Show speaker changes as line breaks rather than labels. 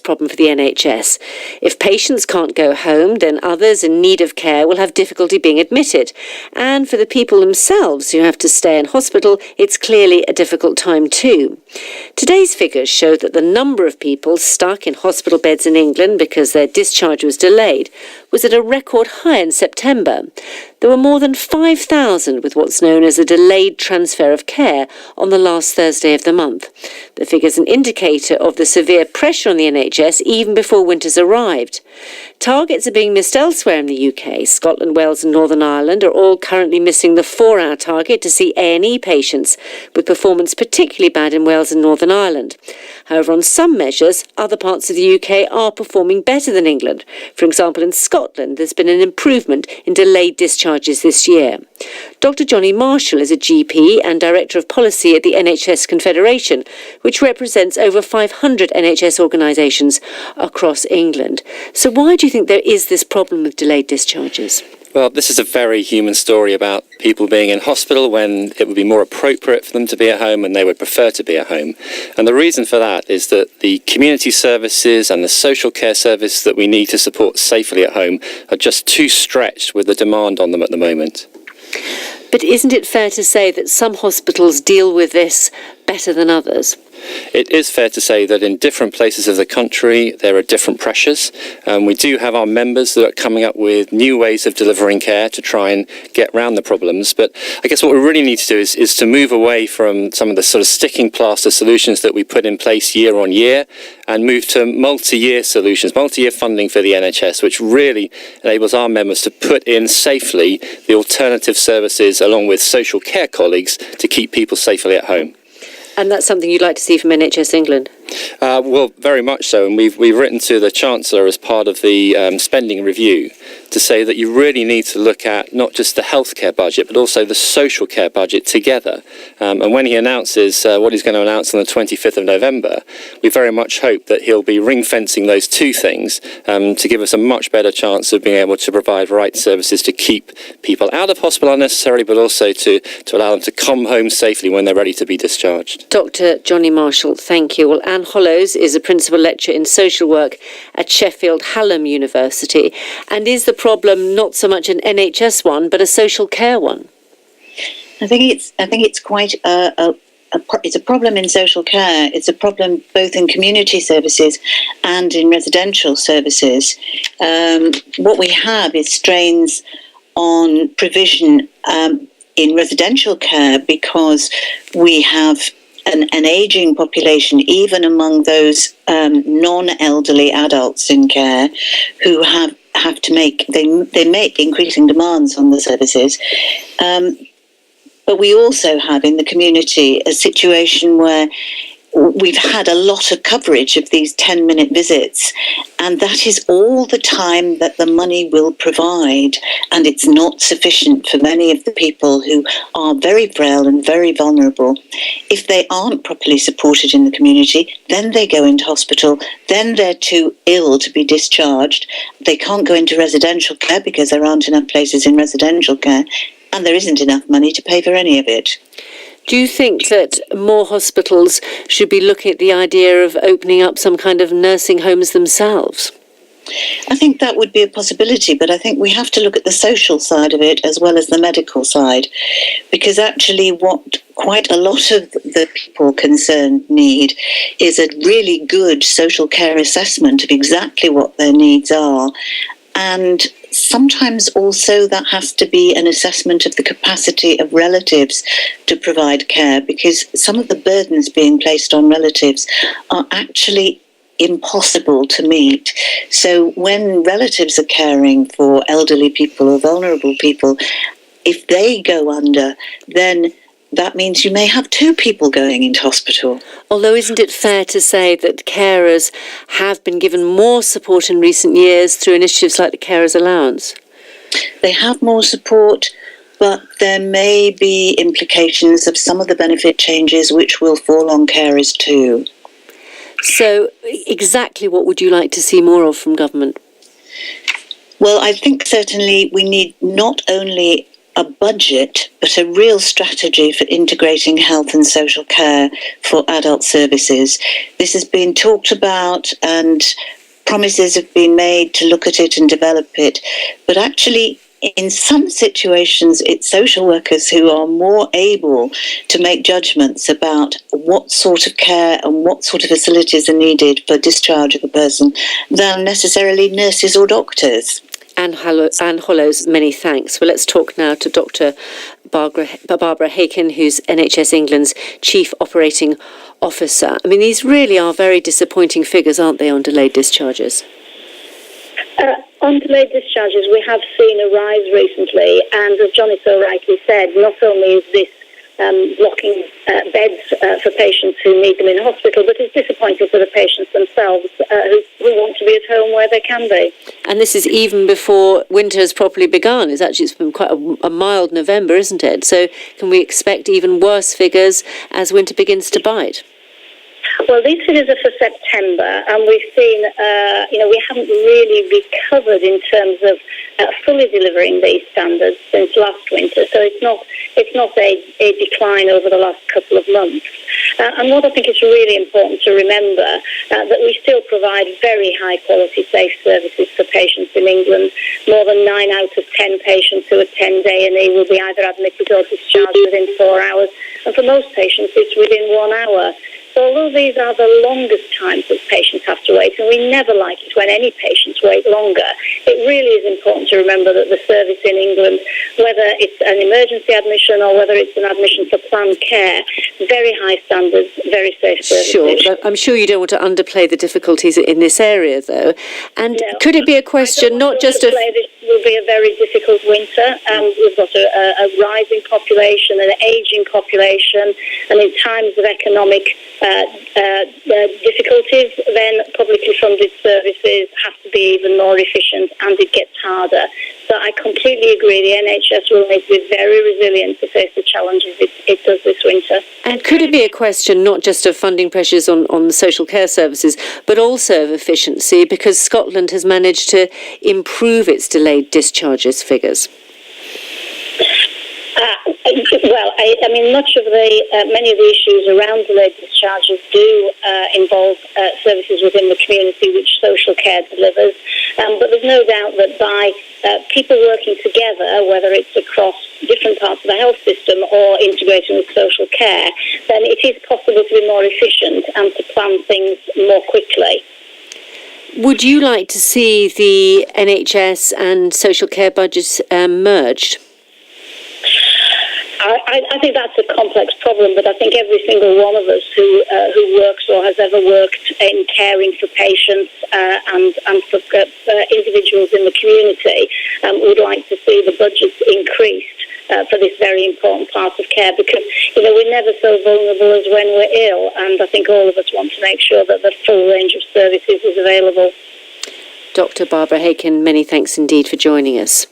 problem for the NHS. If patients can't go home, then others in need of care will have difficulty being admitted. And for the people themselves who have to stay in hospital, it's clearly a difficult time too. Today's figures show that the number of people stuck in hospital beds in England because their discharge was delayed was at a record high in September. There were more than 5,000 with what's known as a delayed transfer of care on the last Thursday of the month. The figure's an indicator of the severe pressure on the NHS even before winter's arrived. Targets are being missed elsewhere in the UK. Scotland, Wales and Northern Ireland are all currently missing the 4-hour target to see A&E patients, with performance particularly bad in Wales and Northern Ireland. However, on some measures, other parts of the UK are performing better than England. For example, in Scotland, there's been an improvement in delayed discharges this year. Dr. Johnny Marshall is a GP and Director of Policy at the NHS Confederation, which represents over 500 NHS organisations across England. So why do you think there is this problem with delayed discharges?
Well, this is a very human story about people being in hospital when it would be more appropriate for them to be at home and they would prefer to be at home. And the reason for that is that the community services and the social care service that we need to support safely at home are just too stretched with the demand on them at the moment.
But isn't it fair to say that some hospitals deal with this better than others?
It is fair to say that in different places of the country there are different pressures. We do have our members that are coming up with new ways of delivering care to try and get around the problems. But I guess what we really need to do is to move away from some of the sort of sticking plaster solutions that we put in place year on year and move to multi-year solutions, multi-year funding for the NHS, which really enables our members to put in safely the alternative services along with social care colleagues to keep people safely at home.
And that's something you'd like to see from NHS England?
Well, very much so. And we've written to the Chancellor as part of the spending review to say that you really need to look at not just the healthcare budget, but also the social care budget together. And when he announces what he's going to announce on the 25th of November, we very much hope that he'll be ring-fencing those two things to give us a much better chance of being able to provide right services to keep people out of hospital unnecessarily, but also to allow them to come home safely when they're ready to be discharged.
Dr. Johnny Marshall, thank you. Well, Anne Hollows is a Principal Lecturer in Social Work at Sheffield Hallam University. And is the problem not so much an NHS one, but a social care one?
I think it's quite it's a problem in social care. It's a problem both in community services and in residential services. What we have is strains on provision in residential care because we have an ageing population, even among those non-elderly adults in care who have to make increasing demands on the services. But we also have in the community a situation where we've had a lot of coverage of these 10-minute visits, and that is all the time that the money will provide, and it's not sufficient for many of the people who are very frail and very vulnerable. If they aren't properly supported in the community, then they go into hospital, then they're too ill to be discharged. They can't go into residential care because there aren't enough places in residential care, and there isn't enough money to pay for any of it.
Do you think that more hospitals should be looking at the idea of opening up some kind of nursing homes themselves?
I think that would be a possibility, but I think we have to look at the social side of it as well as the medical side, because actually what quite a lot of the people concerned need is a really good social care assessment of exactly what their needs are. And sometimes also that has to be an assessment of the capacity of relatives to provide care, because some of the burdens being placed on relatives are actually impossible to meet. So when relatives are caring for elderly people or vulnerable people, if they go under, then that means you may have two people going into hospital.
Although isn't it fair to say that carers have been given more support in recent years through initiatives like the Carers Allowance?
They have more support, but there may be implications of some of the benefit changes which will fall on carers too.
So exactly what would you like to see more of from government?
Well, I think certainly we need not only a budget, but a real strategy for integrating health and social care for adult services. This has been talked about and promises have been made to look at it and develop it, but actually in some situations, it's social workers who are more able to make judgments about what sort of care and what sort of facilities are needed for discharge of a person than necessarily nurses or doctors.
Anne Hollows, many thanks. Well, let's talk now to Dr. Barbara Haken, who's NHS England's Chief Operating Officer. I mean, these really are very disappointing figures, aren't they, on delayed discharges?
On delayed discharges, we have seen a rise recently, and as Johnny so rightly said, not only is this blocking beds for patients who need them in hospital, but it's disappointing for the patients themselves who want to be at home where they can be.
And this is even before winter has properly begun. It's been quite a mild November, isn't it? So can we expect even worse figures as winter begins to bite?
Well, these figures are for September, and we've seen, we haven't really recovered in terms of fully delivering these standards since last winter. So it's not a decline over the last couple of months. And what I think is really important to remember, that we still provide very high-quality, safe services for patients in England. More than 9 out of 10 patients who attend A&E will be either admitted or discharged within 4 hours. And for most patients, it's within 1 hour. So although these are the longest times that patients have to wait, and we never like it when any patients wait longer, it really is important to remember that the service in England, whether it's an emergency admission or whether it's an admission for planned care, very high standards, very safe services.
Sure, but I'm sure you don't want to underplay the difficulties in this area, though. And could it be a question not just of...
This will be a very difficult winter. We've got a rising population, an ageing population, and in times of economic difficulties, then publicly funded services have to be even more efficient, and it gets harder. So I completely agree. The NHS will need to be very resilient to face the challenges it does this winter.
And could it be a question not just of funding pressures on the social care services, but also of efficiency, because Scotland has managed to improve its delayed discharges figures?
Well, I mean, many of the issues around delayed discharges do involve services within the community which social care delivers. But there's no doubt that by people working together, whether it's across different parts of the health system or integrating with social care, then it is possible to be more efficient and to plan things more quickly.
Would you like to see the NHS and social care budgets merged?
I think that's a complex problem, but I think every single one of us who works or has ever worked in caring for patients and for individuals in the community would like to see the budgets increased for this very important part of care, because we're never so vulnerable as when we're ill, and I think all of us want to make sure that the full range of services is available.
Dr. Barbara Haken, many thanks indeed for joining us.